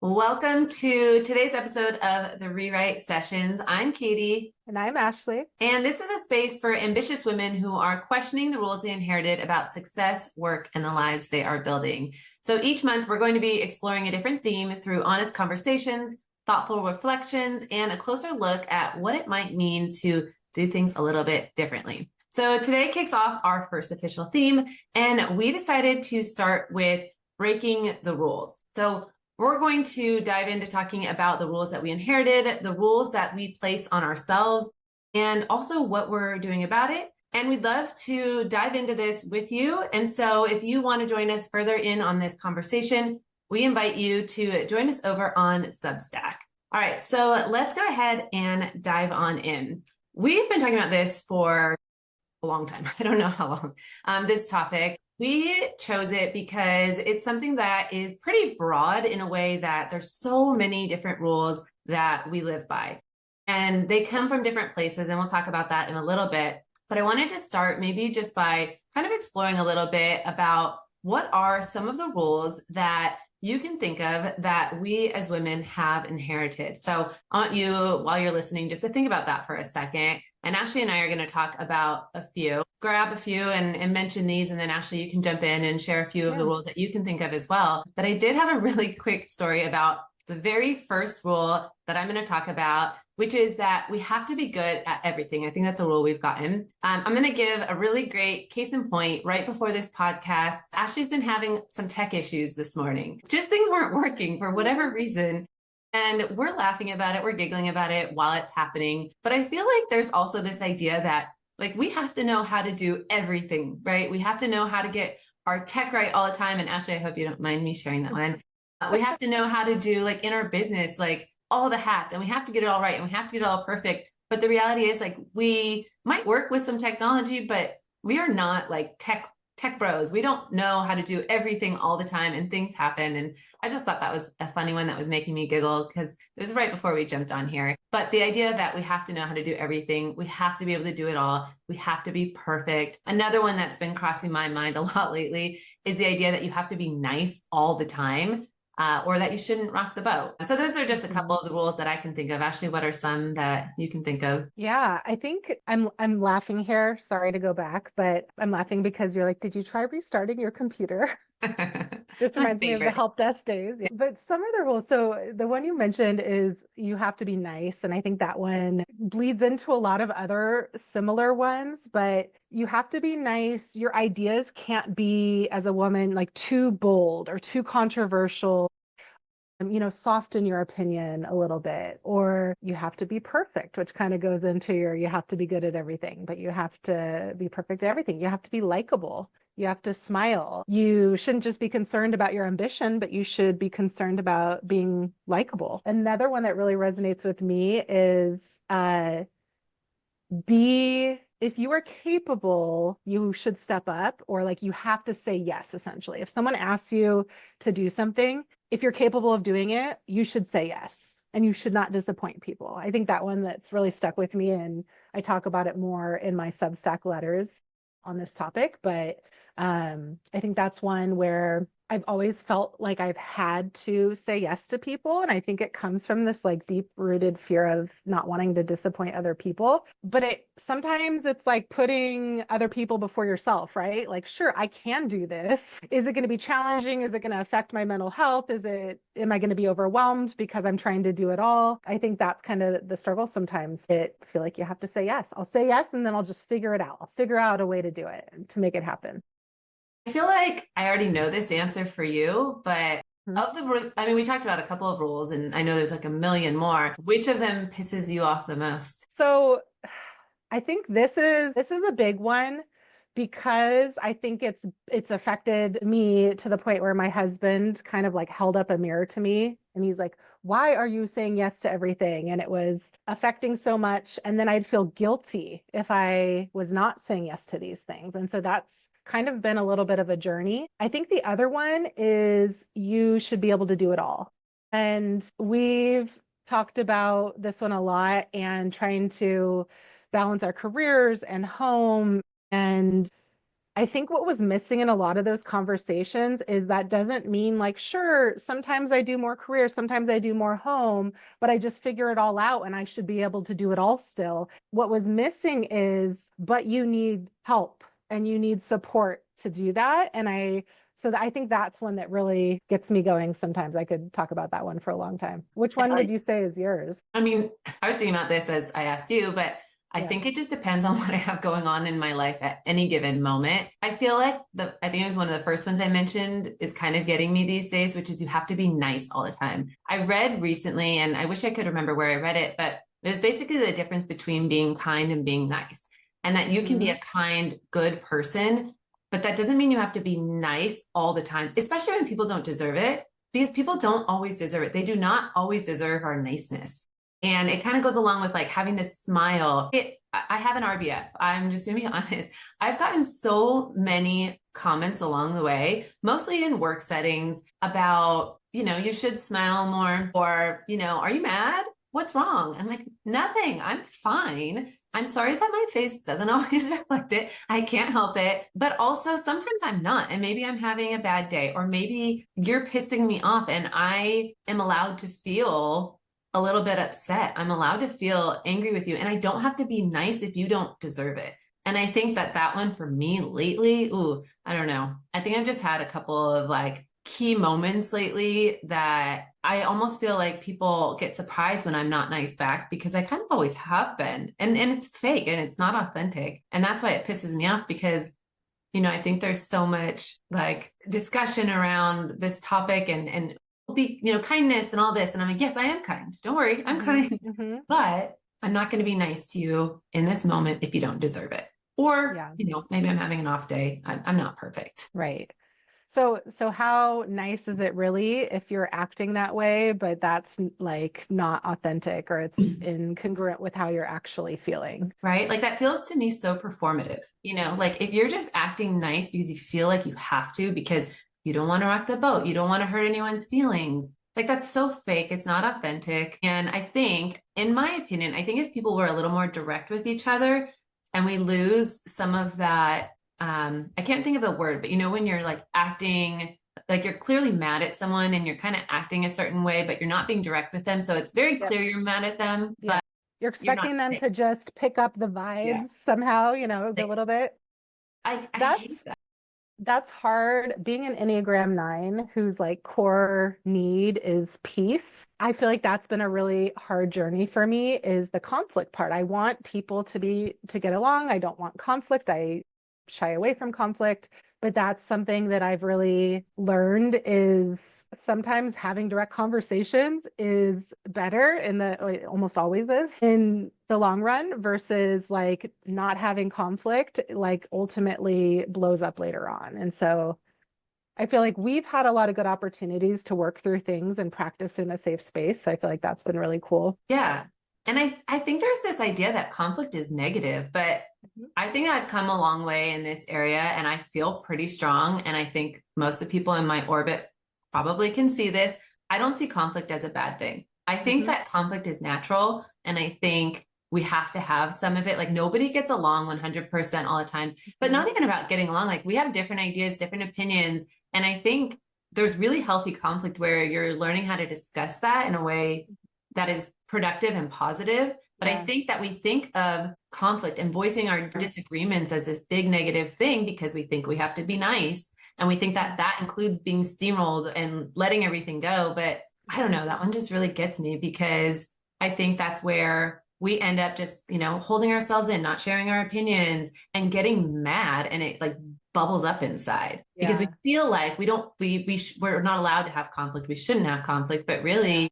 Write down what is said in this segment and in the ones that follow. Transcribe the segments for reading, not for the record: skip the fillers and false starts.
Welcome to today's episode of the Rewrite Sessions. I'm Katie. And I'm Ashley. And this is a space for ambitious women who are questioning the rules they inherited about success, work, and the lives they are building. So each month, we're going to be exploring a different theme through honest conversations, thoughtful reflections, and a closer look at what it might mean to do things a little bit differently. So today kicks off our first official theme, and we decided to start with breaking the rules. So we're going to dive into talking about the rules that we inherited, the rules that we place on ourselves, and also what we're doing about it. And we'd love to dive into this with you. And so if you want to join us further in on this conversation, we invite you to join us over on Substack. All right, so let's go ahead and dive on in. We've been talking about this for a long time. I don't know how long, this topic. We chose it because it's something that is pretty broad in a way that there's so many different rules that we live by. And they come from different places, and we'll talk about that in a little bit. But I wanted to start maybe just by kind of exploring a little bit about what are some of the rules that you can think of that we as women have inherited. So I want you, while you're listening, just to think about that for a second. And Ashley and I are going to talk about a few, grab a few and mention these. And then Ashley, you can jump in and share a few of the rules that you can think of as well. But I did have a really quick story about the very first rule that I'm going to talk about, which is that we have to be good at everything. I think that's a rule we've gotten. I'm going to give a really great case in point right before this podcast. Ashley's been having some tech issues this morning. Just things weren't working for whatever reason. And we're laughing about it, we're giggling about it while it's happening. But I feel like there's also this idea that like we have to know how to do everything, right? We have to know how to get our tech right all the time. And Ashley, I hope you don't mind me sharing that one. We have to know how to do like in our business, like all the hats, and we have to get it all right and we have to get it all perfect. But the reality is like we might work with some technology, but we are not like tech bros. We don't know how to do everything all the time, and things happen. And I just thought that was a funny one that was making me giggle because it was right before we jumped on here. But the idea that we have to know how to do everything, we have to be able to do it all, we have to be perfect. Another one that's been crossing my mind a lot lately is the idea that you have to be nice all the time. Or that you shouldn't rock the boat. So those are just a couple of the rules that I can think of. Ashley, what are some that you can think of? Yeah, I think I'm laughing here. Sorry to go back, but I'm laughing because you're like, did you try restarting your computer? This reminds me of the help desk days. Yeah. But some of the rules, so the one you mentioned is you have to be nice. And I think that one bleeds into a lot of other similar ones, but you have to be nice. Your ideas can't be, as a woman, like too bold or too controversial. Soften your opinion a little bit, or you have to be perfect, which kind of goes into you have to be good at everything, but you have to be perfect at everything. You have to be likable. You have to smile. You shouldn't just be concerned about your ambition, but you should be concerned about being likable. Another one that really resonates with me is if you are capable, you should step up, or like you have to say yes, essentially. If someone asks you to do something, if you're capable of doing it, you should say yes, and you should not disappoint people. I think that one that's really stuck with me, and I talk about it more in my Substack letters on this topic, but I think that's one where I've always felt like I've had to say yes to people. And I think it comes from this like deep rooted fear of not wanting to disappoint other people. But sometimes it's like putting other people before yourself, right? Like, sure, I can do this. Is it going to be challenging? Is it going to affect my mental health? Am I going to be overwhelmed because I'm trying to do it all? I think that's kind of the struggle sometimes. I feel like you have to say yes. I'll say yes, and then I'll just figure it out. I'll figure out a way to do it and to make it happen. I feel like I already know this answer for you, but we talked about a couple of rules, and I know there's like a million more. Which of them pisses you off the most? So I think this is a big one because I think it's affected me to the point where my husband kind of like held up a mirror to me and he's like, "Why are you saying yes to everything?" And it was affecting so much, and then I'd feel guilty if I was not saying yes to these things. And so that's kind of been a little bit of a journey. I think the other one is you should be able to do it all. And we've talked about this one a lot, and trying to balance our careers and home. And I think what was missing in a lot of those conversations is that doesn't mean like, sure, sometimes I do more career, sometimes I do more home, but I just figure it all out and I should be able to do it all still. What was missing is, but you need help and you need support to do that. I think that's one that really gets me going sometimes. I could talk about that one for a long time. Which one would you say is yours? I mean, I was thinking about this as I asked you, but I Yeah. think it just depends on what I have going on in my life at any given moment. I feel like I think it was one of the first ones I mentioned is kind of getting me these days, which is you have to be nice all the time. I read recently, and I wish I could remember where I read it, but it was basically the difference between being kind and being nice, and that you can be a kind, good person, but that doesn't mean you have to be nice all the time, especially when people don't deserve it, because people don't always deserve it. They do not always deserve our niceness. And it kind of goes along with like having to smile. I have an RBF. I'm just gonna be honest. I've gotten so many comments along the way, mostly in work settings about, you should smile more, or, are you mad? What's wrong? I'm like, nothing. I'm fine. I'm sorry that my face doesn't always reflect it. I can't help it. But also sometimes I'm not. And maybe I'm having a bad day, or maybe you're pissing me off and I am allowed to feel a little bit upset. I'm allowed to feel angry with you. And I don't have to be nice if you don't deserve it. And I think that one for me lately, ooh, I don't know. I think I've just had a couple of like key moments lately that I almost feel like people get surprised when I'm not nice back, because I kind of always have been. And it's fake and it's not authentic. And that's why it pisses me off, because I think there's so much like discussion around this topic and be, kindness and all this. And I'm like, yes, I am kind. Don't worry, I'm kind. But I'm not going to be nice to you in this moment if you don't deserve it. Or, maybe I'm having an off day. I'm not perfect. Right. So how nice is it really if you're acting that way, but that's like not authentic, or it's incongruent with how you're actually feeling? Right? Like that feels to me so performative. Like if you're just acting nice because you feel like you have to, because you don't want to rock the boat, you don't want to hurt anyone's feelings. Like that's so fake. It's not authentic. And I think, in my opinion, I think if people were a little more direct with each other and we lose some of that, I can't think of the word, but when you're like acting like you're clearly mad at someone and you're kind of acting a certain way, but you're not being direct with them. So it's very clear you're mad at them, Yeah. but You're you're not. expecting them to just pick up the vibes somehow, a little bit. I That's hate that. that's hard. Being an Enneagram 9, whose like core need is peace. I feel like that's been a really hard journey for me, is the conflict part. I want people to get along. I don't want conflict. I shy away from conflict, but that's something that I've really learned is sometimes having direct conversations is better it almost always is in the long run, versus like not having conflict, like ultimately blows up later on. And so I feel like we've had a lot of good opportunities to work through things and practice in a safe space. So I feel like that's been really cool. Yeah. And I think there's this idea that conflict is negative, but I think I've come a long way in this area and I feel pretty strong. And I think most of the people in my orbit probably can see this. I don't see conflict as a bad thing. I think that conflict is natural. And I think we have to have some of it. Like nobody gets along 100% all the time, but not even about getting along. Like we have different ideas, different opinions. And I think there's really healthy conflict where you're learning how to discuss that in a way that is productive and positive. But I think that we think of conflict and voicing our disagreements as this big negative thing because we think we have to be nice. And we think that that includes being steamrolled and letting everything go. But I don't know, that one just really gets me because I think that's where we end up just, holding ourselves in, not sharing our opinions and getting mad. And it like bubbles up inside because we feel like we're not allowed to have conflict. We shouldn't have conflict, but really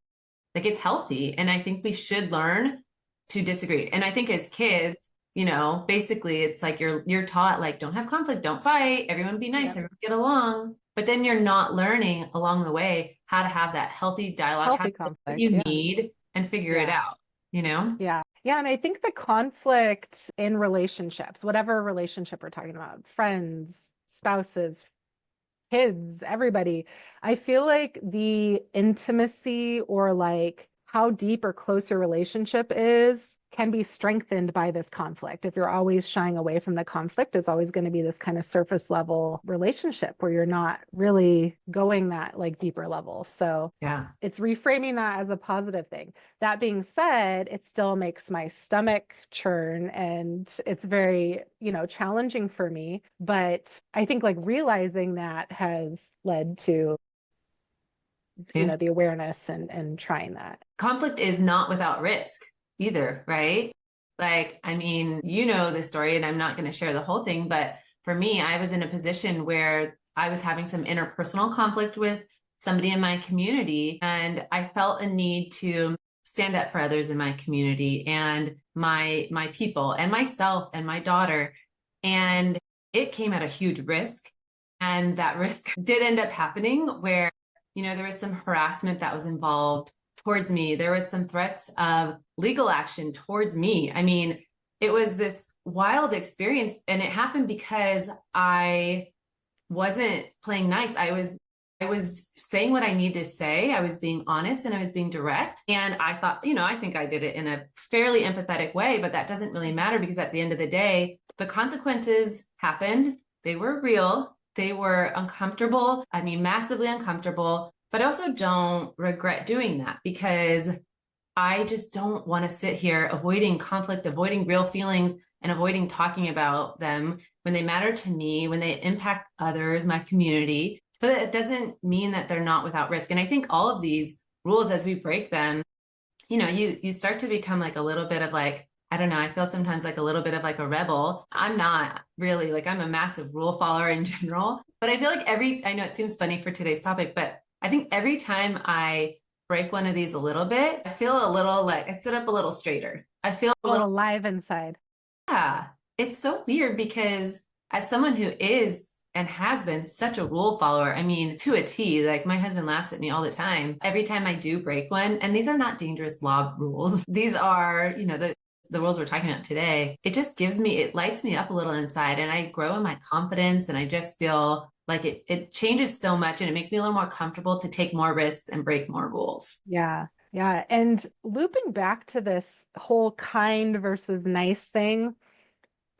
like it's healthy. And I think we should learn to disagree. And I think as kids, basically it's like you're taught like, don't have conflict, don't fight, everyone be nice, everyone get along. But then you're not learning along the way how to have that healthy dialogue, Healthy conflict, what you need and figure it out, Yeah. Yeah. And I think the conflict in relationships, whatever relationship we're talking about, friends, spouses, kids, everybody, I feel like the intimacy or like how deep or close your relationship is can be strengthened by this conflict. If you're always shying away from the conflict, it's always going to be this kind of surface level relationship where you're not really going that like deeper level. So Yeah. it's reframing that as a positive thing. That being said, it still makes my stomach churn and it's very, challenging for me. But I think like realizing that has led to, Yeah. the awareness and trying that. Conflict is not without risk either, right? Like, I mean, you know the story, and I'm not going to share the whole thing, but for me, I was in a position where I was having some interpersonal conflict with somebody in my community, and I felt a need to stand up for others in my community and my people and myself and my daughter. And it came at a huge risk. And that risk did end up happening where, there was some harassment that was involved towards me. There was some threats of legal action towards me. I mean, it was this wild experience, and it happened because I wasn't playing nice. I was saying what I need to say. I was being honest and I was being direct. And I thought, I think I did it in a fairly empathetic way, but that doesn't really matter because at the end of the day, the consequences happened. They were real. They were uncomfortable. I mean, massively uncomfortable, but I also don't regret doing that because I just don't want to sit here avoiding conflict, avoiding real feelings, and avoiding talking about them when they matter to me, when they impact others, my community. But it doesn't mean that they're not without risk. And I think all of these rules, as we break them, you start to become like a little bit of like, I don't know, I feel sometimes like a little bit of like a rebel. I'm not really, like, I'm a massive rule follower in general, but I feel like I know it seems funny for today's topic, but I think every time I break one of these a little bit, I feel a little like I sit up a little straighter. I feel a little alive inside. Yeah. It's so weird because as someone who is and has been such a rule follower, I mean, to a T, like my husband laughs at me all the time. Every time I do break one, and these are not dangerous law rules. These are, the rules we're talking about today. It lights me up a little inside and I grow in my confidence and I just feel like it changes so much and it makes me a little more comfortable to take more risks and break more rules. Yeah. Yeah. And looping back to this whole kind versus nice thing,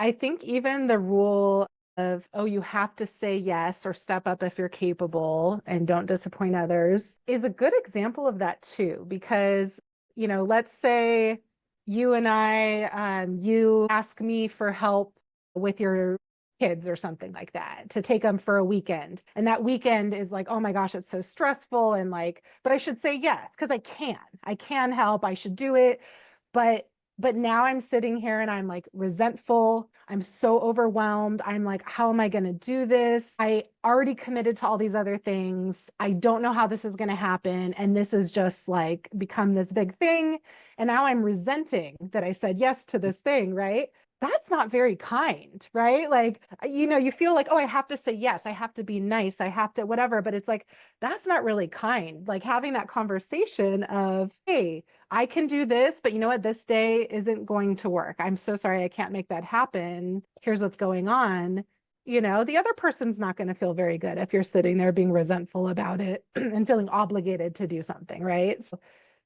I think even the rule of, oh, you have to say yes or step up if you're capable and don't disappoint others is a good example of that too. Because, let's say you and you ask me for help with your kids or something like that to take them for a weekend. And that weekend is like, oh my gosh, it's so stressful. And like, but I should say yes, because I can help. I should do it. But now I'm sitting here and I'm like resentful. I'm so overwhelmed. I'm like, how am I going to do this? I already committed to all these other things. I don't know how this is going to happen. And this is just like become this big thing. And now I'm resenting that I said yes to this thing, right? That's not very kind, right? Like, you feel like, oh, I have to say yes. I have to be nice. I have to whatever. But it's like, that's not really kind. Like having that conversation of, hey, I can do this, but you know what? This day isn't going to work. I'm so sorry. I can't make that happen. Here's what's going on. The other person's not going to feel very good if you're sitting there being resentful about it and feeling obligated to do something, right? So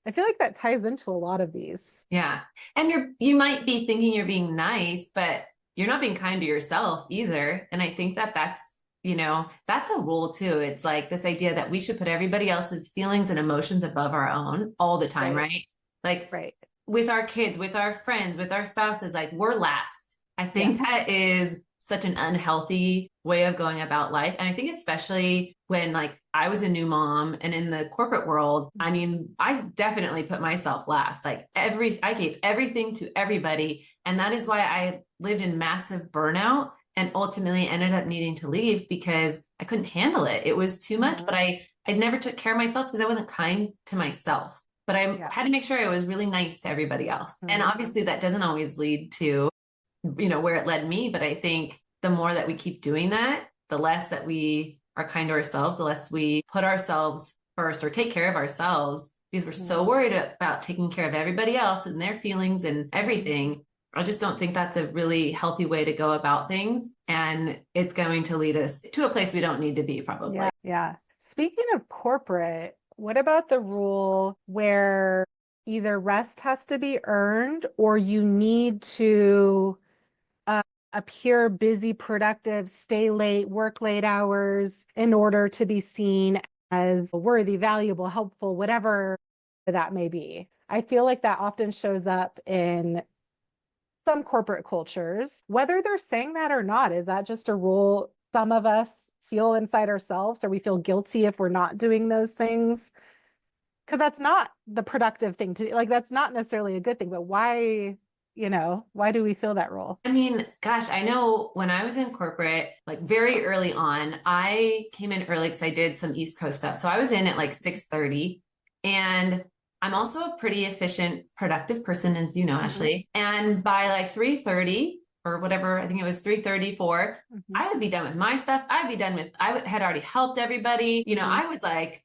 I feel like that ties into a lot of these. Yeah. And you might be thinking you're being nice, but you're not being kind to yourself either. And I think that's a rule too. It's like this idea that we should put everybody else's feelings and emotions above our own all the time, right? Like right. With our kids, with our friends, with our spouses, like we're last. I think that is such an unhealthy way of going about life. And I think especially when like I was a new mom and in the corporate world, I mean, I definitely put myself last. Like I gave everything to everybody. And that is why I lived in massive burnout and ultimately ended up needing to leave because I couldn't handle it. It was too much, but I never took care of myself because I wasn't kind to myself. But I had to make sure I was really nice to everybody else. And obviously that doesn't always lead to where it led me. But I think the more that we keep doing that, the less that we are kind to ourselves, the less we put ourselves first or take care of ourselves because we're so worried about taking care of everybody else and their feelings and everything. I just don't think that's a really healthy way to go about things. And it's going to lead us to a place we don't need to be probably. Yeah. Speaking of corporate, what about the rule where either rest has to be earned or you need to uh, appear busy, productive, stay late, work late hours in order to be seen as worthy, valuable, helpful, whatever that may be. I feel like that often shows up in some corporate cultures. Whether they're saying that or not, is that just a rule some of us feel inside ourselves, or we feel guilty if we're not doing those things? Because that's not the productive thing to do. Like, that's not necessarily a good thing, but why, why do we feel that role? I mean, gosh, I know when I was in corporate, like very early on, I came in early because I did some East Coast stuff. So I was in at like 6:30, and I'm also a pretty efficient, productive person, as you know, Hmm. Ashley. And by like 3:30 or whatever, I think it was 3:34, Hmm. I would be done with my stuff. Had already helped everybody. Hmm. I was like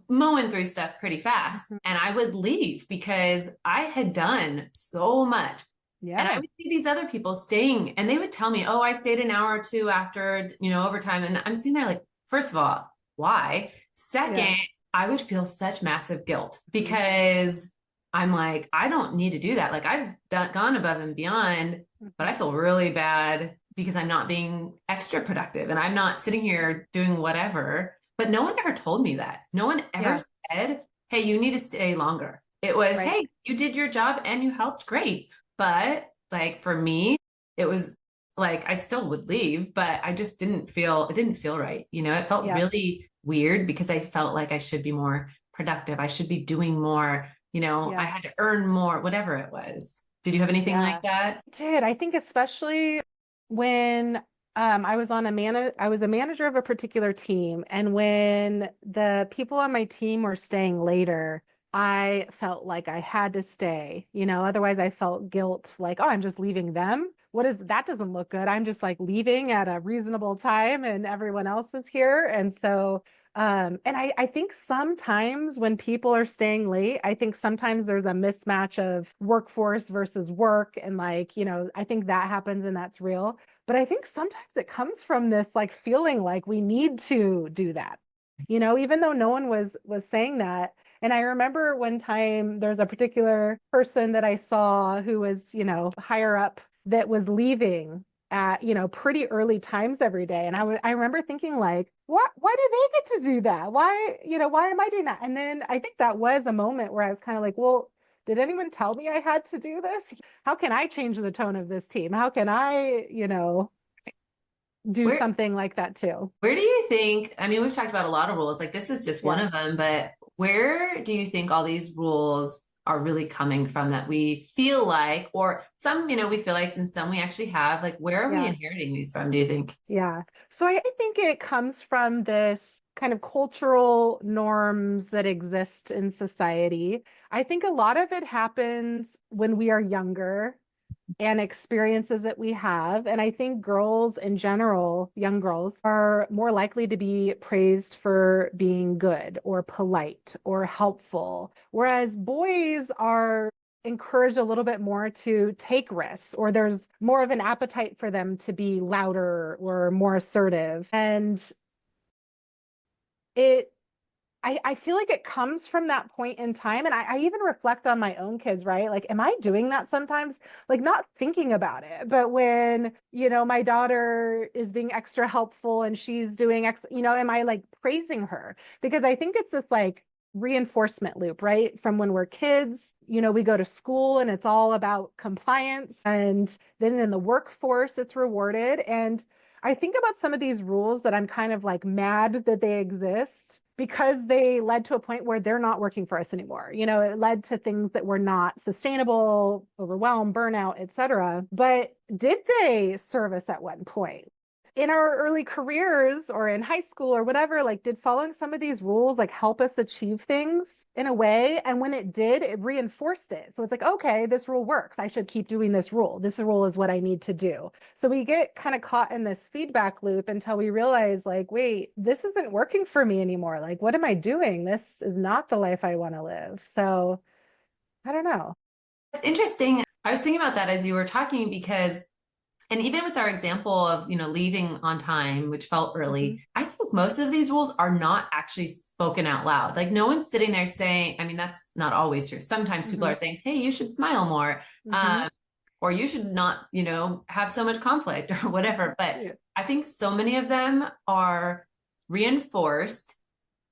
mowing through stuff pretty fast, Hmm. and I would leave because I had done so much. And I Yeah. would see these other people staying, and they would tell me, "Oh, I stayed an hour or two after, overtime." And I'm sitting there like, first of all, why? Yeah. Second, I would feel such massive guilt Hmm. because I'm like, I don't need to do that. Like gone above and beyond, but Hmm. I feel really bad because I'm not being extra productive and I'm not sitting here doing whatever. But no one ever told me that. No one ever Yeah. said, "Hey, you need to stay longer." It was, Right. "Hey, you did your job and you helped. Great." But like for me, it was like I still would leave, but I just it didn't feel right. It felt Yeah. really weird because I felt like I should be more productive. I should be doing more, I Yeah. had to earn more, whatever it was. Did you have anything like Yeah. that? I did. I think especially when I was a manager of a particular team, and when the people on my team were staying later, I felt like I had to stay, otherwise I felt guilt, like, oh, I'm just leaving them. That doesn't look good. I'm just like leaving at a reasonable time and everyone else is here. And so and I think sometimes when people are staying late, I think sometimes there's a mismatch of workforce versus work. And like, I think that happens and that's real. But I think sometimes it comes from this like feeling like we need to do that, even though no one was saying that. And I remember one time there's a particular person that I saw who was, higher up that was leaving at, pretty early times every day. And I remember thinking like, what, why do they get to do that? Why am I doing that? And then I think that was a moment where I was kind of like, well, did anyone tell me I had to do this? How can I change the tone of this team? How can I, do Where something like that too? where do you think, I mean, we've talked about a lot of rules, like this is just one Yeah. of them, but where do you think all these rules are really coming from that we feel like, or some, we feel like, and some we actually have, like, where are we Yeah. inheriting these from, do you think? Yeah. So I think it comes from this kind of cultural norms that exist in society. I think a lot of it happens when we are younger and experiences that we have. And I think girls in general, young girls, are more likely to be praised for being good or polite or helpful, whereas boys are encouraged a little bit more to take risks, or there's more of an appetite for them to be louder or more assertive. And it I feel like it comes from that point in time. And I even reflect on my own kids, right? Like, am I doing that sometimes? Like, not thinking about it, but when, my daughter is being extra helpful and she's doing am I like praising her? Because I think it's this like reinforcement loop, right? From when we're kids, we go to school and it's all about compliance. And then in the workforce, it's rewarded. And I think about some of these rules that I'm kind of like mad that they exist because they led to a point where they're not working for us anymore. It led to things that were not sustainable, overwhelm, burnout, etc. But did they serve us at one point? In our early careers or in high school or whatever, like did following some of these rules like help us achieve things in a way? And when it did, it reinforced it. So it's like, okay, this rule works. I should keep doing this rule. This rule is what I need to do. So we get kind of caught in this feedback loop until we realize, like, wait, this isn't working for me anymore. Like, what am I doing? This is not the life I want to live. So I don't know. It's interesting. I was thinking about that as you were talking because, and even with our example of, leaving on time, which felt Hmm. early, I think think most of these rules are not actually spoken out loud. Like no one's sitting there saying, I mean, that's not always true. Sometimes people are saying, hey, you should smile more. Or you should not, have so much conflict or whatever. But I think so many of them are reinforced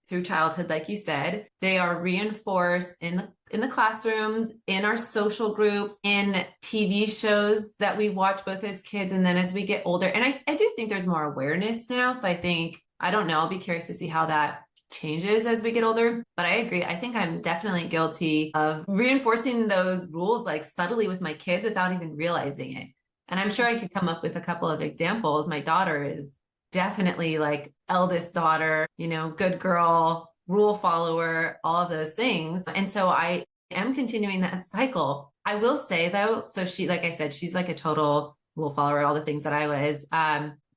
through childhood, like you said. They are reinforced in the classrooms, in our social groups, in TV shows that we watch both as kids and then as we get older. And I do think there's more awareness now. So I don't know, I'll be curious to see how that changes as we get older. But I agree. I think I'm definitely guilty of reinforcing those rules like subtly with my kids without even realizing it. And I'm sure I could come up with a couple of examples. My daughter is definitely like eldest daughter, good girl, rule follower, all of those things. And so I am continuing that cycle. I will say though, so she, like I said, she's like a total rule follower, all the things that I was.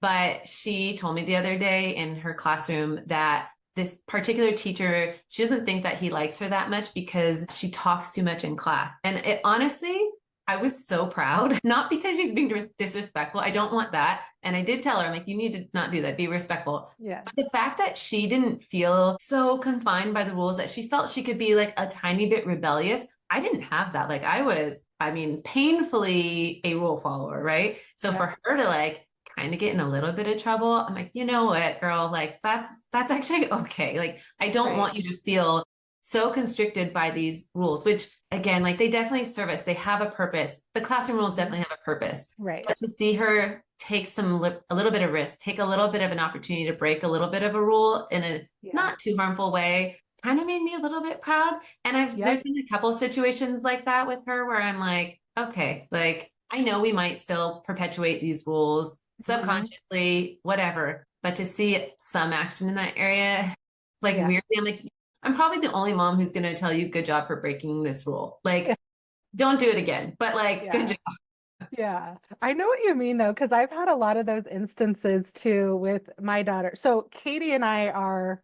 But she told me the other day in her classroom that this particular teacher, she doesn't think that he likes her that much because she talks too much in class. And it honestly, I was so proud, not because she's being disrespectful. I don't want that. And I did tell her, I'm like, you need to not do that. Be respectful. Yeah. But the fact that she didn't feel so confined by the rules, that she felt she could be like a tiny bit rebellious. I didn't have that. Like I was, painfully a rule follower, right? So for her to like kind of get in a little bit of trouble, I'm like, you know what, girl, like that's actually okay. Like, I don't want you to feel so constricted by these rules, which again, like they definitely serve us. They have a purpose. The classroom rules definitely have a purpose. Right. But to see her take a little bit of risk, take a little bit of an opportunity to break a little bit of a rule in a not too harmful way, kind of made me a little bit proud. And there's been a couple situations like that with her where I'm like, okay, like I know we might still perpetuate these rules subconsciously, whatever, but to see some action in that area, like weirdly, I'm like, I'm probably the only mom who's going to tell you good job for breaking this rule. Like, don't do it again, but like, good job. Yeah, I know what you mean though, because I've had a lot of those instances too with my daughter. So Katie and I are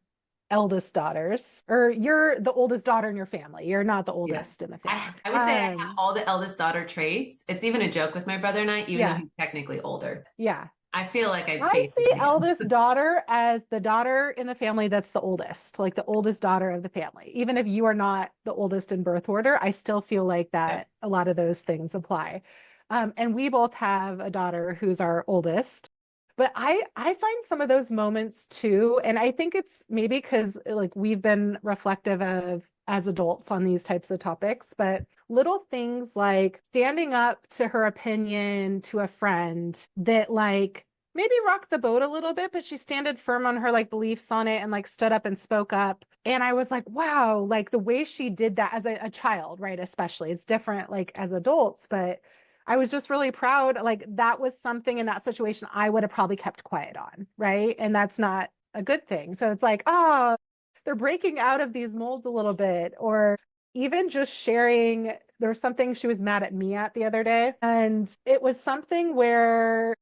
eldest daughters, or you're the oldest daughter in your family. You're not the oldest in the family. I would say I have all the eldest daughter traits. It's even a joke with my brother and I, even though he's technically older. Yeah. I feel like I see eldest daughter as the daughter in the family that's the oldest, like the oldest daughter of the family. Even if you are not the oldest in birth order, I still feel like that a lot of those things apply. And we both have a daughter who's our oldest. But I find some of those moments too, and I think it's maybe because like we've been reflective of as adults on these types of topics, but little things like standing up to her opinion to a friend that like maybe rocked the boat a little bit, but she standed firm on her like beliefs on it and like stood up and spoke up. And I was like, wow, like the way she did that as a child, right? Especially it's different like as adults, but I was just really proud. Like that was something in that situation I would have probably kept quiet on, right? And that's not a good thing. So it's like, oh, they're breaking out of these molds a little bit, or even just sharing. There was something she was mad at me at the other day, and it was something where,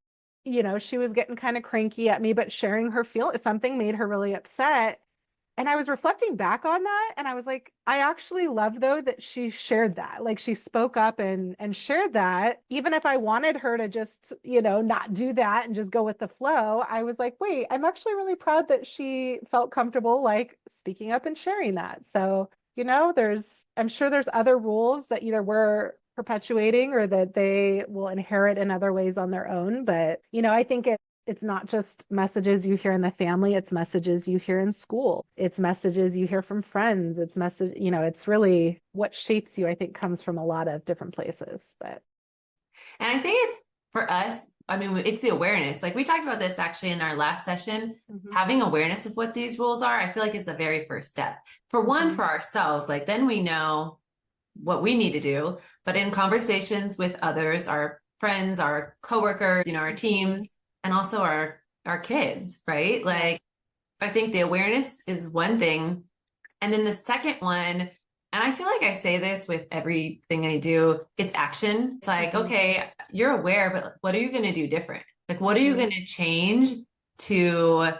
she was getting kind of cranky at me, but sharing her something made her really upset. And I was reflecting back on that, and I was like, I actually love though that she shared that. Like she spoke up and shared that. Even if I wanted her to just, not do that and just go with the flow, I was like, wait, I'm actually really proud that she felt comfortable like speaking up and sharing that. So, I'm sure there's other rules that either we're perpetuating or that they will inherit in other ways on their own. But, I think it's not just messages you hear in the family, it's messages you hear in school. It's messages you hear from friends. It's really what shapes you, I think, comes from a lot of different places. And I think it's for us, it's the awareness. Like we talked about this actually in our last session, having awareness of what these rules are, I feel like is the very first step. For one, for ourselves, like then we know what we need to do, but in conversations with others, our friends, our coworkers, our teams, and also our kids, right? Like, I think the awareness is one thing. And then the second one, and I feel like I say this with everything I do, it's action. It's like, okay, you're aware, but what are you going to do different? Like, what are you going to change to,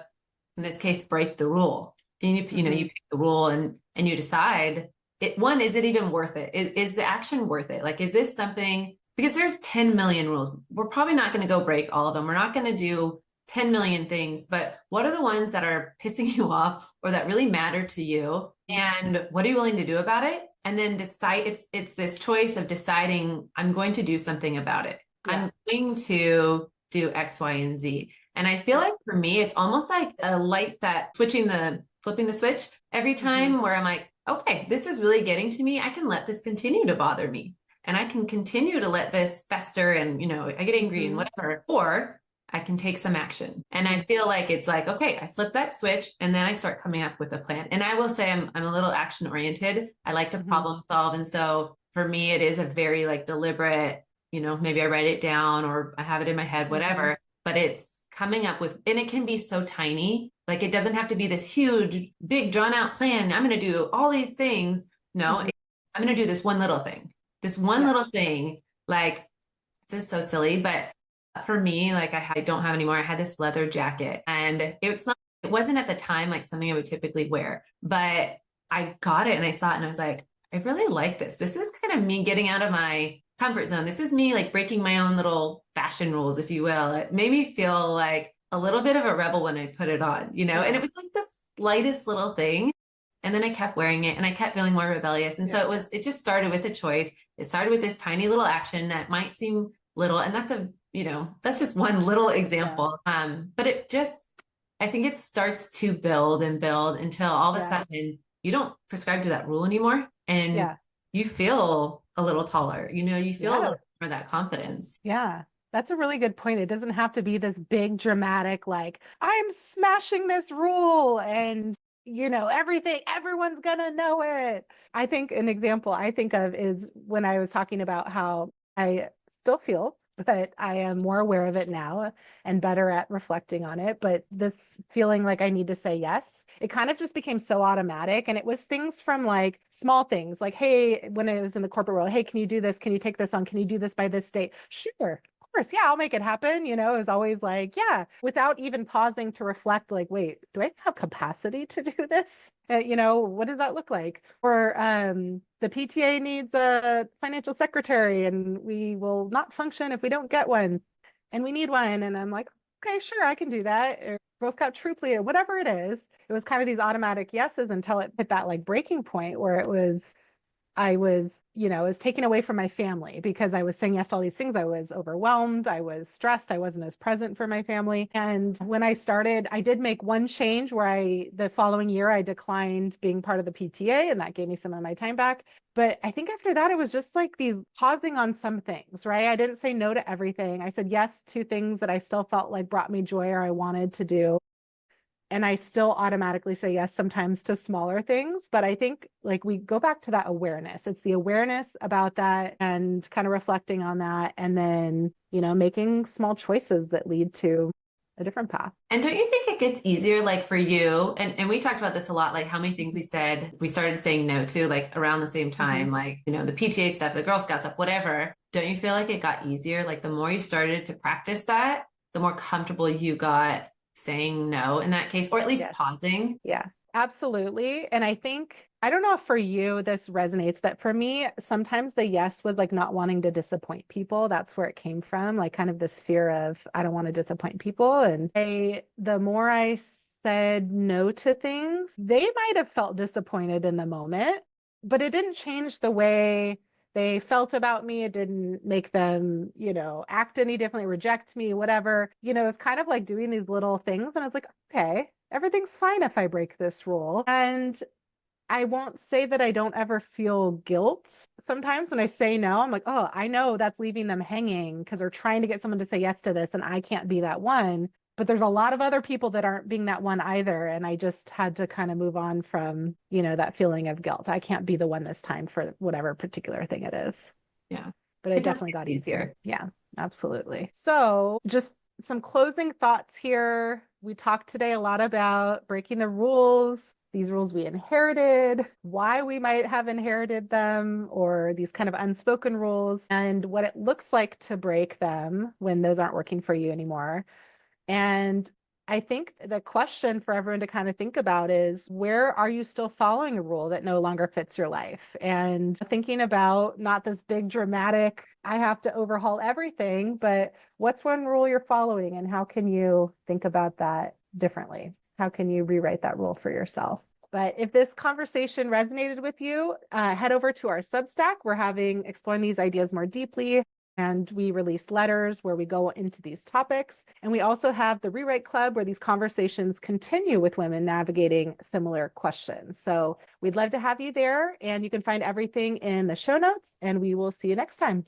in this case, break the rule? And you pick the rule and you decide is it even worth it? Is the action worth it? Like, is this something, because there's 10 million rules. We're probably not going to go break all of them. We're not going to do 10 million things, but what are the ones that are pissing you off or that really matter to you? And what are you willing to do about it? And then decide, it's this choice of deciding, I'm going to do something about it. Yeah. I'm going to do X, Y, and Z. And I feel like for me, it's almost like a light that flipping the switch every time where I'm like, okay, this is really getting to me. I can let this continue to bother me. And I can continue to let this fester and, I get angry and whatever. Or I can take some action. And I feel like it's like, okay, I flip that switch and then I start coming up with a plan. And I will say I'm a little action oriented. I like to problem solve. And so for me, it is a very like deliberate, maybe I write it down or I have it in my head, whatever, but it's coming up with, and it can be so tiny. Like it doesn't have to be this huge, big drawn out plan. I'm going to do all these things. No, I'm going to do this one little thing. This one little thing, like, this is so silly, but for me, like I don't have anymore. I had this leather jacket and it wasn't at the time like something I would typically wear, but I got it and I saw it and I was like, I really like this. This is kind of me getting out of my comfort zone. This is me like breaking my own little fashion rules, if you will. It made me feel like a little bit of a rebel when I put it on, and it was like this lightest little thing. And then I kept wearing it and I kept feeling more rebellious. And so it just started with a choice. It started with this tiny little action that might seem little. And that's just one little example. But I think it starts to build and build until all of a sudden you don't prescribe to that rule anymore. And you feel a little taller, you feel a little more that confidence. Yeah. That's a really good point. It doesn't have to be this big dramatic, like, I'm smashing this rule and everyone's gonna know it. I think an example I think of is when I was talking about how I still feel, but I am more aware of it now and better at reflecting on it. But this feeling like I need to say yes, it kind of just became so automatic. And it was things from like small things like, hey, when I was in the corporate world, hey, can you do this? Can you take this on? Can you do this by this date? Sure. Course, yeah, I'll make it happen. It was always like, yeah, without even pausing to reflect, like, wait, do I have capacity to do this? What does that look like? Or the PTA needs a financial secretary and we will not function if we don't get one. And we need one. And I'm like, okay, sure, I can do that. Or Girl Scout troop leader, whatever it is. It was kind of these automatic yeses until it hit that like breaking point where I was taken away from my family because I was saying yes to all these things. I was overwhelmed. I was stressed. I wasn't as present for my family. And when I started, I did make one change where the following year, I declined being part of the PTA and that gave me some of my time back. But I think after that, it was just like these pausing on some things, right? I didn't say no to everything. I said yes to things that I still felt like brought me joy or I wanted to do. And I still automatically say yes sometimes to smaller things. But I think like we go back to that awareness. It's the awareness about that and kind of reflecting on that and then, making small choices that lead to a different path. And don't you think it gets easier, like for you? And we talked about this a lot, like how many things we started saying no to, like around the same time, like, the PTA stuff, the Girl Scout stuff, whatever. Don't you feel like it got easier? Like the more you started to practice that, the more comfortable you got saying no in that case, or at least pausing. Yeah, absolutely. And I think, I don't know if for you this resonates, but for me, sometimes the yes was like not wanting to disappoint people. That's where it came from, like kind of this fear of, I don't want to disappoint people. And the more I said no to things, they might have felt disappointed in the moment, but it didn't change the way they felt about me. It didn't make them, act any differently, reject me, whatever. It's kind of like doing these little things. And I was like, okay, everything's fine if I break this rule. And I won't say that I don't ever feel guilt. Sometimes when I say no, I'm like, oh, I know that's leaving them hanging because they're trying to get someone to say yes to this and I can't be that one. But there's a lot of other people that aren't being that one either. And I just had to kind of move on from, that feeling of guilt. I can't be the one this time for whatever particular thing it is. Yeah. But it definitely got easier. Yeah, absolutely. So just some closing thoughts here. We talked today a lot about breaking the rules, these rules we inherited, why we might have inherited them, or these kind of unspoken rules, and what it looks like to break them when those aren't working for you anymore. And I think the question for everyone to kind of think about is, where are you still following a rule that no longer fits your life? And thinking about not this big dramatic, I have to overhaul everything, but what's one rule you're following and how can you think about that differently? How can you rewrite that rule for yourself? But if this conversation resonated with you, head over to our Substack. We're exploring these ideas more deeply. And we release letters where we go into these topics. And we also have the Rewrite Club where these conversations continue with women navigating similar questions. So we'd love to have you there. And you can find everything in the show notes. And we will see you next time.